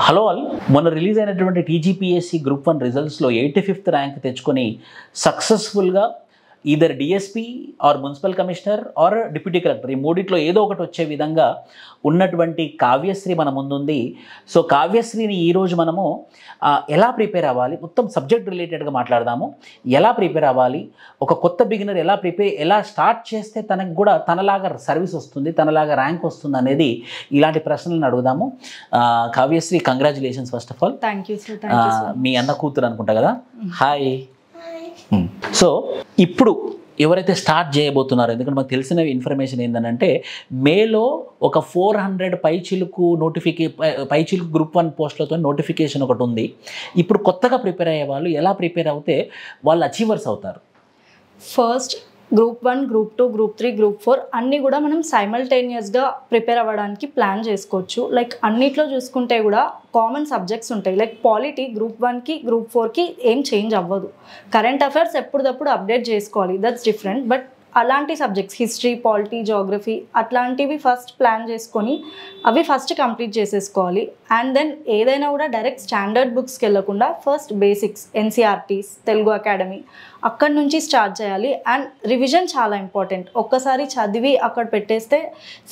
Hello all, మొన్న release అయినటువంటి TGPSC group 1 రిజల్ట్స్లో 85th ర్యాంక్ తెచ్చుకొని సక్సెస్ఫుల్గా either DSP or municipal commissioner or deputy collector ఈ మూడిట్లో ఏదో ఒకటి వచ్చే విధంగా ఉన్నటువంటి కావ్యశ్రీ మన ముందుంది. సో కావ్యశ్రీని ఈరోజు మనము ఎలా ప్రిపేర్ అవ్వాలి, మొత్తం సబ్జెక్ట్ రిలేటెడ్గా మాట్లాడదాము. ఎలా ప్రిపేర్ అవ్వాలి, ఒక కొత్త బిగినర్ ఎలా స్టార్ట్ చేస్తే తనకు కూడా తనలాగా సర్వీస్ వస్తుంది, తనలాగా ర్యాంక్ వస్తుంది అనేది ఇలాంటి ప్రశ్నలను అడుగుదాము. Kavyasri, congratulations first of all. Thank you sir. మీ అన్న కూతురు అనుకుంటా కదా? హాయ్. సో ఇప్పుడు ఎవరైతే స్టార్ట్ చేయబోతున్నారో, ఎందుకంటే మాకు తెలిసిన ఇన్ఫర్మేషన్ ఏంటంటే మేలో ఒక 400 పైచిలుకు గ్రూప్ 1 పోస్టులతో నోటిఫికేషన్ ఒకటి ఉంది. ఇప్పుడు కొత్తగా ప్రిపేర్ అయ్యే వాళ్ళు ఎలా ప్రిపేర్ అవుతే వాళ్ళు అచీవర్స్ అవుతారు? First group 1, group 2, group 3, group 4 అన్నీ కూడా మనం సైమల్టేనియస్గా ప్రిపేర్ అవ్వడానికి ప్లాన్ చేసుకోవచ్చు. లైక్ అన్నిట్లో చూసుకుంటే కూడా కామన్ సబ్జెక్ట్స్ ఉంటాయి. లైక్ పాలిటీ గ్రూప్ 1కి గ్రూప్ 4కి ఏం చేంజ్ అవ్వదు. కరెంట్ అఫైర్స్ ఎప్పటికప్పుడు అప్డేట్ చేసుకోవాలి, దట్స్ డిఫరెంట్. బట్ అలాంటి సబ్జెక్ట్స్ హిస్టరీ, పాలిటీ, జోగ్రఫీ అట్లాంటివి ఫస్ట్ ప్లాన్ చేసుకొని అవి ఫస్ట్ కంప్లీట్ చేసేసుకోవాలి. అండ్ దెన్ ఏదైనా కూడా డైరెక్ట్ స్టాండర్డ్ బుక్స్కి వెళ్ళకుండా first basics, NCERTs, Telugu academy అక్కడి నుంచి స్టార్ట్ చేయాలి. అండ్ రివిజన్ చాలా ఇంపార్టెంట్. ఒక్కసారి చదివి అక్కడ పెట్టేస్తే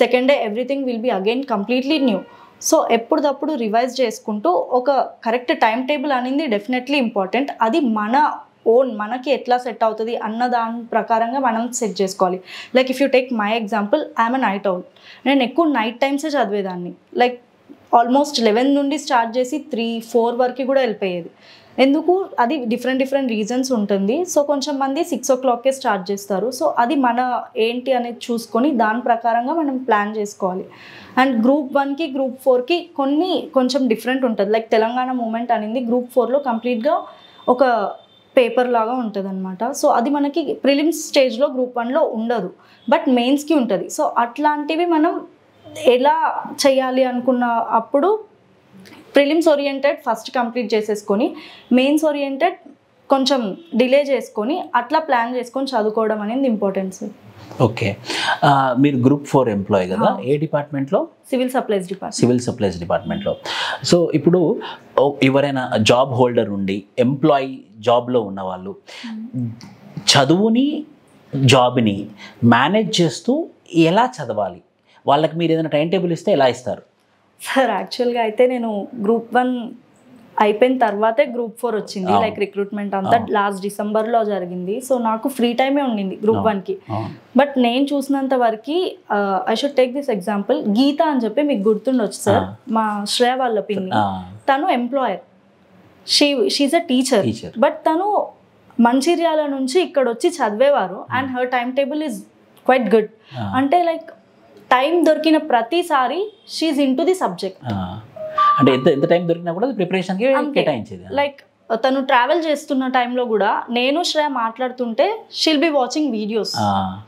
second day everything will be again completely new. So ఎప్పుడప్పుడు రివైజ్ చేసుకుంటూ ఒక కరెక్ట్ టైం టేబుల్ అనేది డెఫినెట్లీ ఇంపార్టెంట్. అది మనకి ఎట్లా సెట్ అవుతుంది అన్న దాని ప్రకారంగా మనం సెట్ చేసుకోవాలి. Like if you take my example, I'm night out. నేను ఎక్కువ నైట్ టైమ్సే చదివేదాన్ని. లైక్ ఆల్మోస్ట్ 11 నుండి స్టార్ట్ చేసి 3-4 వరకు కూడా వెళ్ళిపోయేది. ఎందుకు? అది డిఫరెంట్ రీజన్స్ ఉంటుంది. సో కొంచెం మంది 6 o'clockకే స్టార్ట్ చేస్తారు. సో అది మన ఏంటి అనేది చూసుకొని దాని ప్రకారంగా మనం ప్లాన్ చేసుకోవాలి. అండ్ గ్రూప్ 1కి గ్రూప్ 4కి కొంచెం డిఫరెంట్ ఉంటుంది. లైక్ తెలంగాణ మూమెంట్ అనేది గ్రూప్ 4లో కంప్లీట్గా ఒక పేపర్ లాగా ఉంటుంది అనమాట. సో అది మనకి ప్రిలిమ్స్ స్టేజ్లో గ్రూప్ 1లో ఉండదు, బట్ మెయిన్స్కి ఉంటుంది. సో అట్లాంటివి మనం ఎలా చేయాలి అనుకున్న అప్పుడు ప్రిలిమ్స్ ఓరియంటెడ్ ఫస్ట్ కంప్లీట్ చేసేసుకొని మెయిన్స్ ఓరియంటెడ్ కొంచెం డిలే చేసుకొని అట్లా ప్లాన్ చేసుకొని చదువుకోవడం అనేది ఇంపార్టెంట్ సార్. ఓకే, మీరు గ్రూప్ 4 ఎంప్లాయీ కదా? ఏ డిపార్ట్మెంట్లో? Civil supplies department. Civil supplies డిపార్ట్మెంట్లో. సో ఇప్పుడు ఎవరైనా జాబ్ హోల్డర్ ఉండి ఎంప్లాయీ జాబ్లో ఉన్నవాళ్ళు చదువుని జాబ్ని మేనేజ్ చేస్తూ ఎలా చదవాలి, వాళ్ళకి మీరు ఏదైనా టైం టేబుల్ ఇస్తే ఎలా ఇస్తారు? సార్ యాక్చువల్గా అయితే నేను గ్రూప్ 1 అయిపోయిన తర్వాతే గ్రూప్ 4 వచ్చింది. లైక్ రిక్రూట్మెంట్ అంతా లాస్ట్ డిసెంబర్లో జరిగింది. సో నాకు ఫ్రీ టైమే ఉండింది గ్రూప్ 1కి. బట్ నేను చూసినంత వరకు I should take this example. Geetha అని చెప్పి మీకు గుర్తుండొచ్చు సార్, మా శ్రేయ వాళ్ళ పిన్ని. తను employer, she a teacher. But తను మంచిర్యాల నుంచి ఇక్కడ వచ్చి చదివేవారు. And her time table is quite good. అంటే లైక్ టైం దొరికిన ప్రతిసారి she in to the subject. అంటే ఎంత టైం దొరికినా కూడా ప్రిపరేషన్కి కేటాయించేది. లైక్ తను ట్రావెల్ చేస్తున్న టైంలో కూడా నేను శ్రేయ మాట్లాడుతుంటే షీల్ బి వాచింగ్ వీడియోస్.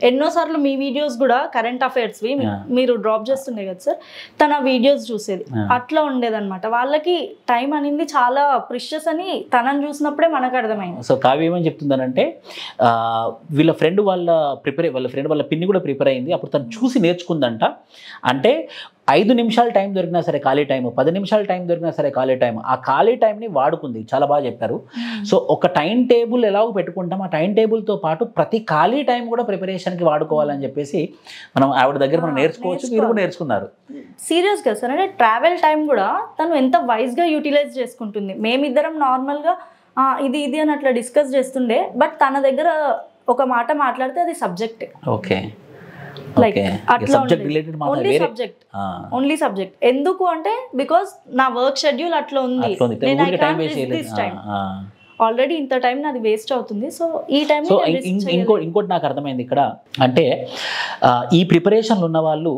ఎన్నోసార్లు మీ వీడియోస్ కూడా కరెంట్ అఫైర్స్వి మీరు డ్రాప్ చేస్తుండే కదా సార్, తన వీడియోస్ చూసేది. అట్లా ఉండేదన్నమాట. వాళ్ళకి టైం అనేది చాలా ప్రిషియస్ అని తనని చూసినప్పుడే మనకు అర్థమైంది. సో కావ్య ఏమని చెప్తుందనంటే వీళ్ళ ఫ్రెండ్ వాళ్ళ పిన్ని కూడా ప్రిపేర్ అయింది. అప్పుడు తను చూసి నేర్చుకుందంట. అంటే 5 నిమిషాలు టైం దొరికినా సరే ఖాళీ టైం, 10 నిమిషాలు టైం దొరికినా సరే ఖాళీ టైం, ఆ ఖాళీ టైంని వాడుకుంది. చాలా బాగా చెప్పారు. సో ఒక టైం టేబుల్ ఎలాగో పెట్టుకుంటాం, ఆ టైం టేబుల్తో పాటు ప్రతి ఖాళీ టైం కూడా ప్రిపరేషన్కి వాడుకోవాలని చెప్పేసి మనం ఆవిడ దగ్గర మనం నేర్చుకోవచ్చు. మీరు కూడా నేర్చుకున్నారు. సీరియస్గా సార్. అంటే ట్రావెల్ టైం కూడా తను ఎంత వైజ్గా యూటిలైజ్ చేసుకుంటుంది. మేమిద్దరం నార్మల్గా ఇది అని అట్లా డిస్కస్ చేస్తుండే. బట్ తన దగ్గర ఒక మాట మాట్లాడితే అది సబ్జెక్ట్. ఓకే, లైక్ అట్లా ఓన్లీ సబ్జెక్ట్. ఎందుకు అంటే బికాస్ నా వర్క్ షెడ్యూల్ అట్లా ఉంది. ఆల్రెడీ ఇంత టైం నాది వేస్ట్ అవుతుంది. సో ఈ టైం ఇంకోటి నాకు అర్థమైంది ఇక్కడ అంటే ఈ ప్రిపరేషన్లు ఉన్న వాళ్ళు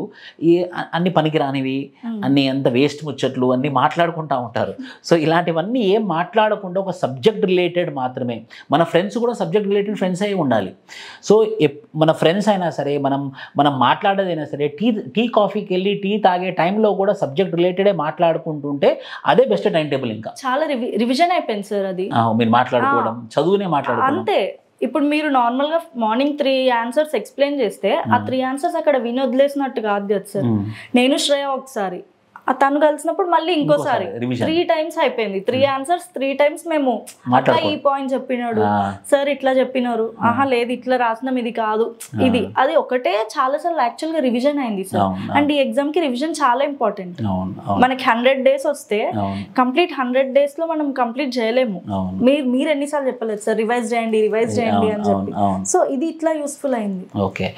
అన్ని పనికిరానివి, అన్ని అంత వేస్ట్ ముచ్చట్లు అన్ని మాట్లాడుకుంటూ ఉంటారు. సో ఇలాంటివన్నీ ఏం మాట్లాడకుండా ఒక సబ్జెక్ట్ రిలేటెడ్ మాత్రమే, మన ఫ్రెండ్స్ కూడా సబ్జెక్ట్ రిలేటెడ్ ఫ్రెండ్స్ అయి ఉండాలి. సో మన ఫ్రెండ్స్ అయినా సరే మనం మాట్లాడేదైనా సరే టీ కాఫీకి వెళ్ళి టీ తాగే టైంలో కూడా సబ్జెక్ట్ రిలేటెడే మాట్లాడుకుంటుంటే అదే బెస్ట్ టైం టేబుల్. ఇంకా చాలా రివిజన్ అయిపోయింది సార్. అది మాట్లాడుకోవడం, చదువునే మాట్లాడుకోవడం అంతే. ఇప్పుడు మీరు నార్మల్గా మార్నింగ్ 3 ఆన్సర్స్ ఎక్స్ప్లెయిన్ చేస్తే ఆ 3 ఆన్సర్స్ అక్కడ విని వదిలేసినట్టు కాదు కదా సార్. నేను శ్రేయ ఒకసారి తను కలిసినప్పుడు మళ్ళీ ఇంకోసారి revision. 3 times అయిపోయింది. 3 answers 3 times మేము అట్లా ఈ పాయింట్ చెప్పినాడు సార్, ఇట్లా చెప్పినారు, ఆహా లేదు ఇట్లా రాసినాం, ఇది కాదు ఇది అది ఒకటే చాలా సార్లు యాక్చువల్ గా రివిజన్ అయింది సార్. అండ్ ఈ ఎగ్జామ్ కి రివిజన్ చాలా ఇంపార్టెంట్. మనకి 100 days వస్తే కంప్లీట్ 100 days లో మనం కంప్లీట్ చేయలేము. మీరు ఎన్నిసార్లు చెప్పలేదు సార్ రివైజ్ చేయండి అని చెప్పి. సో ఇది ఇట్లా యూస్ఫుల్ అయింది. ఓకే,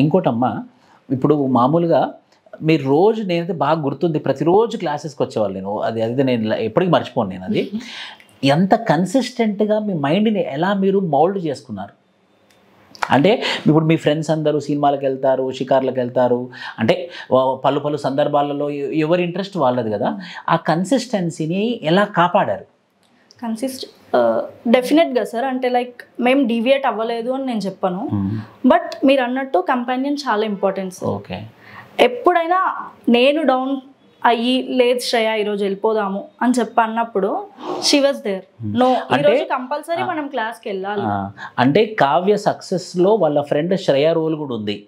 ఇంకోటమ్మా, ఇప్పుడు మామూలుగా మీరు రోజు, నేనైతే బాగా గుర్తుంది, ప్రతిరోజు క్లాసెస్కి వచ్చేవాళ్ళు నేను, అది నేను ఎప్పటికీ మర్చిపోను నేను. అది ఎంత కన్సిస్టెంట్గా మీ మైండ్ని ఎలా మీరు మౌల్డ్ చేసుకున్నారు? అంటే ఇప్పుడు మీ ఫ్రెండ్స్ అందరూ సినిమాలకు వెళ్తారు, షికార్లకు వెళ్తారు, అంటే పలు సందర్భాలలో ఎవరి ఇంట్రెస్ట్ వాళ్ళది కదా, ఆ కన్సిస్టెన్సీని ఎలా కాపాడారు? డెఫినెట్గా సార్, అంటే లైక్ మేము డీవియేట్ అవ్వలేదు అని నేను చెప్పాను, బట్ మీరు అన్నట్టు కంపానియన్ చాలా ఇంపార్టెంట్ సార్. ఓకే, ఎప్పుడైనా నేను డౌన్ అయ్యి లేదు శ్రేయ ఈరోజు వెళ్ళిపోదాము అని చెప్పి అన్నప్పుడు షీ వాజ్ దేర్. నో, ఈరోజు కంపల్సరీ మనం క్లాస్కి వెళ్ళాలి. అంటే కావ్య సక్సెస్లో వాళ్ళ ఫ్రెండ్ శ్రేయ రోల్ కూడా ఉంది.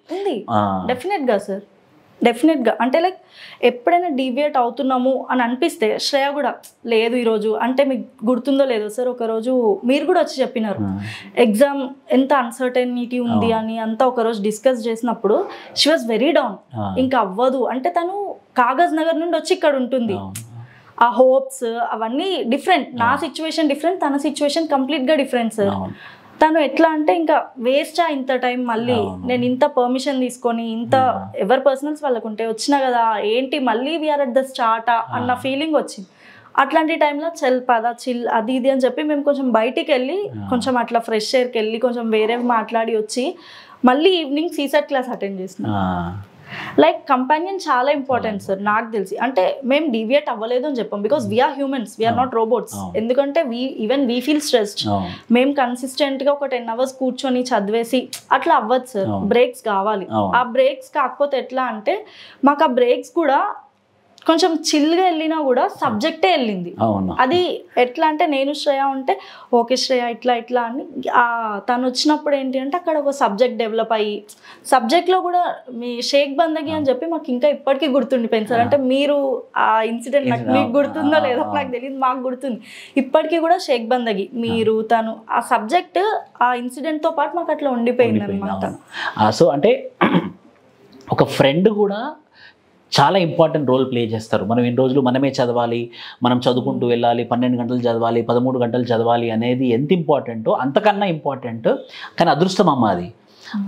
డెఫినెట్గా సార్, డెఫినెట్గా. అంటే లైక్ ఎప్పుడైనా డీవియేట్ అవుతున్నాము అని అనిపిస్తే శ్రేయ కూడా లేదు ఈరోజు, అంటే మీకు గుర్తుందో లేదో సార్, ఒకరోజు మీరు కూడా వచ్చి చెప్పినారు ఎగ్జామ్ ఎంత అన్సర్టనిటీ ఉంది అని అంతా ఒకరోజు డిస్కస్ చేసినప్పుడు షీ వాజ్ వెరీ డౌన్, ఇంకా అవ్వదు అంటే తను కాగజ్ నగర్ నుండి వచ్చి ఇక్కడ ఉంటుంది. ఆ హోప్స్ అవన్నీ డిఫరెంట్, నా సిచ్యువేషన్ డిఫరెంట్, తన సిచ్యువేషన్ కంప్లీట్గా డిఫరెంట్ సార్. తను ఎట్లా అంటే ఇంకా వేస్టా ఇంత టైం, మళ్ళీ నేను ఇంత పర్మిషన్ తీసుకొని ఇంత ఎవరి పర్సనల్స్ వాళ్ళకు ఉంటే వచ్చినా కదా ఏంటి మళ్ళీ వీఆర్ అట్ ద స్టార్ట్ అన్న ఫీలింగ్ వచ్చింది. అట్లాంటి టైంలో చిల్ అది ఇది అని చెప్పి మేము కొంచెం బయటికి వెళ్ళి కొంచెం అట్లా ఫ్రెష్ ఎయిర్కి వెళ్ళి కొంచెం వేరే మాట్లాడి వచ్చి మళ్ళీ ఈవినింగ్ సీసెట్ క్లాస్ అటెండ్ చేసినాం. లైక్ కంపానియన్ చాలా ఇంపార్టెంట్ సార్ నాకు తెలిసి. అంటే మేము డీవియేట్ అవ్వలేదు అని చెప్పాం, because we are humans, we are not robots. ఎందుకంటే ఈవెన్ వీ ఫీల్ స్ట్రెస్డ్. మేము కన్సిస్టెంట్గా ఒక 10 hours కూర్చొని చదివేసి అట్లా అవ్వదు సార్, బ్రేక్స్ కావాలి. ఆ బ్రేక్స్ కాకపోతే ఎట్లా అంటే మాకు ఆ బ్రేక్స్ కూడా కొంచెం చిల్గా వెళ్ళినా కూడా సబ్జెక్టే వెళ్ళింది. అది ఎట్లా అంటే నేను శ్రేయ ఉంటే ఓకే శ్రేయ ఇట్లా అని తను వచ్చినప్పుడు ఏంటి అంటే అక్కడ ఒక సబ్జెక్ట్ డెవలప్ అయ్యి సబ్జెక్ట్లో కూడా మీ షేక్ బందగి అని చెప్పి మాకు ఇంకా ఇప్పటికీ గుర్తుండిపోయింది సార్. అంటే మీరు ఆ ఇన్సిడెంట్ నాకు మీకు గుర్తుందో లేదో నాకు తెలియదు, మాకు గుర్తుంది ఇప్పటికీ కూడా షేక్ బందగి మీరు తను ఆ సబ్జెక్ట్ ఆ ఇన్సిడెంట్తో పాటు మాకు అట్లా ఉండిపోయింది అనమాట. సో అంటే ఒక ఫ్రెండ్ కూడా చాలా ఇంపార్టెంట్ రోల్ ప్లే చేస్తారు. మనం ఎన్ని రోజులు మనమే చదవాలి, మనం చదువుకుంటూ వెళ్ళాలి, 12 గంటలు చదవాలి, 13 గంటలు చదవాలి అనేది ఎంత ఇంపార్టెంటో అంతకన్నా ఇంపార్టెంట్. కానీ అదృష్టం అమ్మ అది,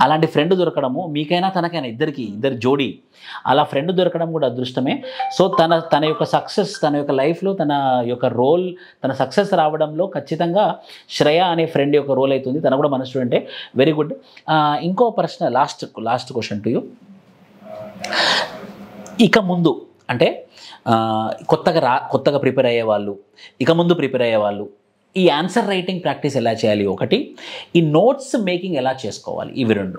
అలాంటి ఫ్రెండ్ దొరకడము మీకైనా తనకైనా ఇద్దరు జోడీ అలా ఫ్రెండ్ దొరకడం కూడా అదృష్టమే. సో తన యొక్క సక్సెస్, తన యొక్క లైఫ్లో తన యొక్క రోల్, తన సక్సెస్ రావడంలో ఖచ్చితంగా శ్రేయ అనే ఫ్రెండ్ యొక్క రోల్ అవుతుంది. తన కూడా మన స్టూడెంటే, వెరీ గుడ్. ఇంకో ప్రశ్న, లాస్ట్ క్వశ్చన్ టు యూ. ఇక ముందు అంటే కొత్తగా ప్రిపేర్ అయ్యేవాళ్ళు, ఇక ముందు ప్రిపేర్ అయ్యేవాళ్ళు ఈ ఆన్సర్ రైటింగ్ ప్రాక్టీస్ ఎలా చేయాలి, ఒకటి ఈ నోట్స్ మేకింగ్ ఎలా చేసుకోవాలి, ఇవి రెండు.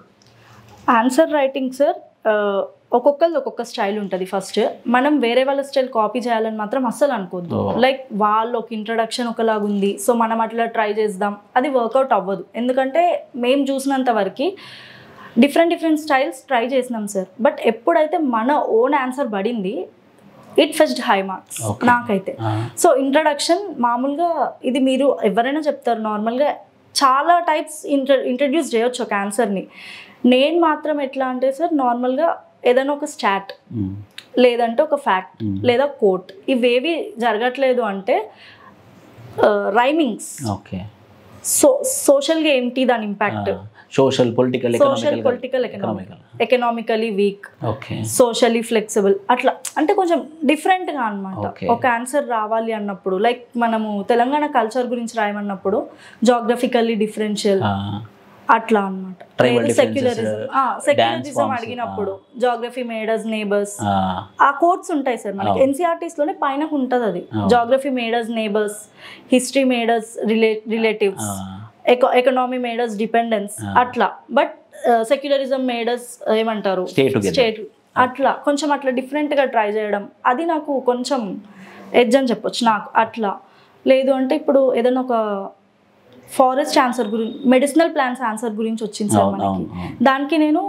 ఆన్సర్ రైటింగ్ సార్ ఒక్కొక్కరిది ఒక్కొక్క స్టైల్ ఉంటుంది. ఫస్ట్ మనం వేరే వాళ్ళ స్టైల్ కాపీ చేయాలని మాత్రం అస్సలు అనుకోద్దు. లైక్ వాళ్ళు ఒక ఇంట్రడక్షన్ ఒకలాగా ఉంది సో మనం అట్లా ట్రై చేద్దాం, అది వర్కౌట్ అవ్వదు. ఎందుకంటే మేము చూసినంత వరకు డిఫరెంట్ స్టైల్స్ ట్రై చేసినాం సార్. బట్ ఎప్పుడైతే మన ఓన్ ఆన్సర్ పడింది ఇట్ ఫెస్ట్ హై మార్క్స్ నాకైతే. సో ఇంట్రడక్షన్ మామూలుగా ఇది మీరు ఎవరైనా చెప్తారు, నార్మల్గా చాలా టైప్స్ ఇంట్రడ్యూస్ చేయొచ్చు ఒక ఆన్సర్ని. నేను మాత్రం ఎట్లా అంటే సార్ నార్మల్గా ఏదైనా ఒక స్టాట్ లేదంటే ఒక ఫ్యాక్ట్ లేదా కోట్ ఇవేవి జరగట్లేదు అంటే రైమింగ్స్, సోషల్గా ఏంటి దాని impact, social political economically week, socially flexible, అట్లా అంటే కొంచెం డిఫరెంట్గా అనమాట. ఒక ఆన్సర్ రావాలి అన్నప్పుడు లైక్ మనము తెలంగాణ కల్చర్ గురించి రాయమన్నప్పుడు జాగ్రఫికల్లీ డిఫరెన్షియల్ అట్లా అనమాట. సెక్యులరిజం అడిగినప్పుడు జాగ్రఫీ మేడర్స్ నేబర్స్ ఆ కోడ్స్ ఉంటాయి సార్ మనకి ఎన్సీఆర్టీస్ లోనే పైన ఉంటుంది అది. Geography matters neighbours, history matters relatives, economy matters dependence అట్లా. బట్ సెక్యులరిజం మేడర్స్ ఏమంటారు స్టేట్, అట్లా కొంచెం అట్లా డిఫరెంట్గా ట్రై చేయడం అది నాకు కొంచెం ఎడ్జ్ అని చెప్పొచ్చు నాకు. అట్లా లేదు అంటే ఇప్పుడు ఏదైనా ఒక ఫారెస్ట్ ఆన్సర్ గురించి, మెడిసినల్ ప్లాంట్స్ ఆన్సర్ గురించి వచ్చింది సార్ మనకి, దానికి నేను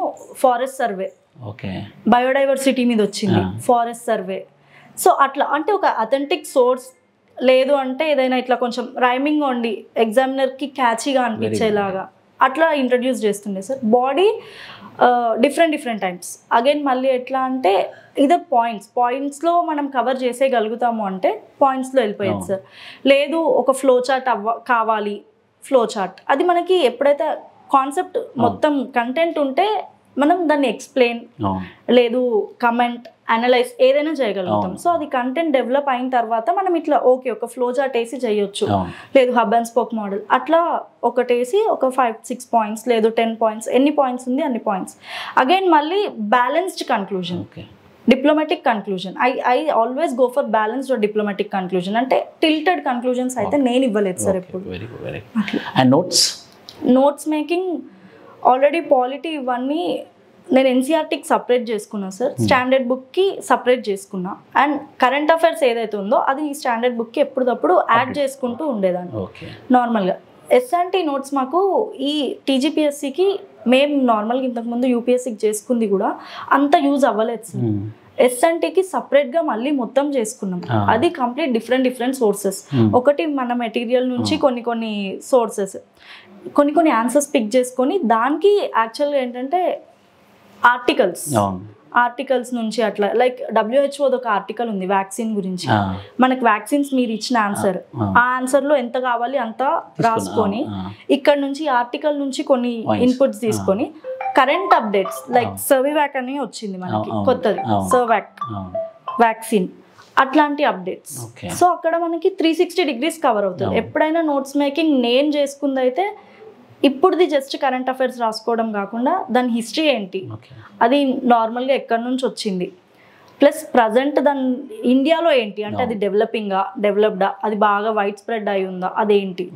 ఫారెస్ట్ సర్వే, బయోడైవర్సిటీ మీద వచ్చింది ఫారెస్ట్ సర్వే, సో అట్లా అంటే ఒక అథెంటిక్ సోర్స్, లేదు అంటే ఏదైనా ఇట్లా కొంచెం రైమింగ్ ఉండి ఎగ్జామినర్కి క్యాచీగా అనిపించేలాగా అట్లా ఇంట్రడ్యూస్ చేస్తుండే sir. Body different times again మళ్ళీ ఎట్లా అంటే ఇదర్ పాయింట్స్లో మనం కవర్ చేసేయగలుగుతాము అంటే పాయింట్స్లో వెళ్ళిపోయేది సార్. లేదు ఒక ఫ్లో చార్ట్ కావాలి, ఫ్లో చార్ట్ అది మనకి ఎప్పుడైతే కాన్సెప్ట్ మొత్తం కంటెంట్ ఉంటే మనం దాన్ని ఎక్స్ప్లెయిన్ లేదు కమెంట్ అనలైజ్ ఏదైనా చేయగలుగుతాం. సో అది కంటెంట్ డెవలప్ అయిన తర్వాత మనం ఇట్లా ఓకే ఒక ఫ్లో చార్ట్ వేసి చేయొచ్చు, లేదు హబ్ అండ్ స్పోక్ మోడల్ అట్లా ఒకటేసి ఒక 5-6 పాయింట్స్ లేదు 10 పాయింట్స్, ఎన్ని పాయింట్స్ ఉంది అన్ని పాయింట్స్. అగైన్ మళ్ళీ balanced conclusion, diplomatic conclusion. I always go for balanced or diplomatic conclusion. అంటే టిల్టెడ్ కన్క్లూజన్స్ అయితే నేను ఇవ్వలేదు సార్ ఎప్పుడు. నోట్స్ మేకింగ్ ఆల్రెడీ పాలిటీ ఇవన్నీ నేను ఎన్సీఆర్టీకి సపరేట్ చేసుకున్నా సార్, స్టాండర్డ్ బుక్కి సపరేట్ చేసుకున్నా. అండ్ కరెంట్ అఫైర్స్ ఏదైతే ఉందో అది ఈ స్టాండర్డ్ బుక్కి ఎప్పటికప్పుడు యాడ్ చేసుకుంటూ ఉండేదాన్ని నార్మల్గా. ఎస్ఎన్టీ నోట్స్ మాకు ఈ టీజీపీఎస్సీకి మేము నార్మల్గా ఇంతకుముందు యూపీఎస్సీకి చేసుకుంది కూడా అంత యూజ్ అవ్వలేదు సార్. ఎస్ఎన్టీకి సపరేట్గా మళ్ళీ మొత్తం చేసుకున్నాం. అది కంప్లీట్ డిఫరెంట్ సోర్సెస్. ఒకటి మన మెటీరియల్ నుంచి కొన్ని సోర్సెస్, కొన్ని ఆన్సర్స్ పిక్ చేసుకొని దానికి యాక్చువల్గా ఏంటంటే ఆర్టికల్స్ నుంచి అట్లా లైక్ WHO ఒక ఆర్టికల్ ఉంది వ్యాక్సిన్ గురించి. మనకు వ్యాక్సిన్స్ మీరు ఇచ్చిన ఆన్సర్, ఆ ఆన్సర్లో ఎంత కావాలి అంత రాసుకొని ఇక్కడ నుంచి ఆర్టికల్ నుంచి కొన్ని ఇన్పుట్స్ తీసుకొని కరెంట్ అప్డేట్స్ లైక్ సర్వివాక్ అని వచ్చింది మనకి కొత్తది, సర్వాక్ వ్యాక్సిన్ అట్లాంటి అప్డేట్స్. సో అక్కడ మనకి 360 degrees కవర్ అవుతుంది. ఎప్పుడైనా నోట్స్ మేకింగ్ నేను చేసుకుంది అయితే ఇప్పుడుది జస్ట్ కరెంట్ అఫైర్స్ రాసుకోవడం కాకుండా దాని హిస్టరీ ఏంటి, అది నార్మల్గా ఎక్కడి నుంచి వచ్చింది, ప్లస్ ప్రజెంట్ దాని ఇండియాలో ఏంటి అంటే అది డెవలప్డా, అది బాగా వైడ్ స్ప్రెడ్ అయి ఉందా, అదేంటి,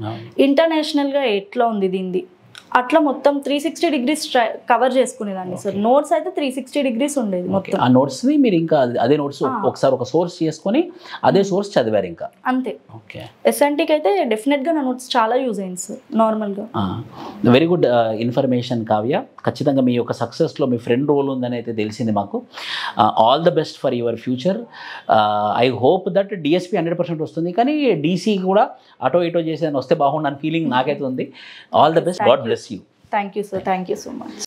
ఇంటర్నేషనల్గా ఎట్లా ఉంది దీనిది, అట్లా మొత్తం 360 degrees కవర్ చేసుకునేదాన్ని సార్. నోట్స్ అయితే 360 degrees ఉండేది మొత్తం. ఆ నోట్స్ని మీరు ఇంకా అదే నోట్స్ ఒకసారి ఒక సోర్స్ చేసుకొని అదే సోర్స్ చదివారు ఇంకా అంతే. ఓకే, ఎస్ఎన్టీకి అయితే డెఫినెట్గా నా నోట్స్ చాలా యూజ్ అయింది సార్ నార్మల్గా. Very good information Kavya. ఖచ్చితంగా మీ యొక్క సక్సెస్లో మీ ఫ్రెండ్ రోల్ ఉందని అయితే తెలిసింది మాకు. All the best for your future. I hope that DSP 100% వస్తుంది, కానీ డీసీ కూడా అటో ఇటో చేసేదని వస్తే బాగుండని ఫీలింగ్ నాకైతే ఉంది. All the best. God bless you. Thank you sir. Thank you so much.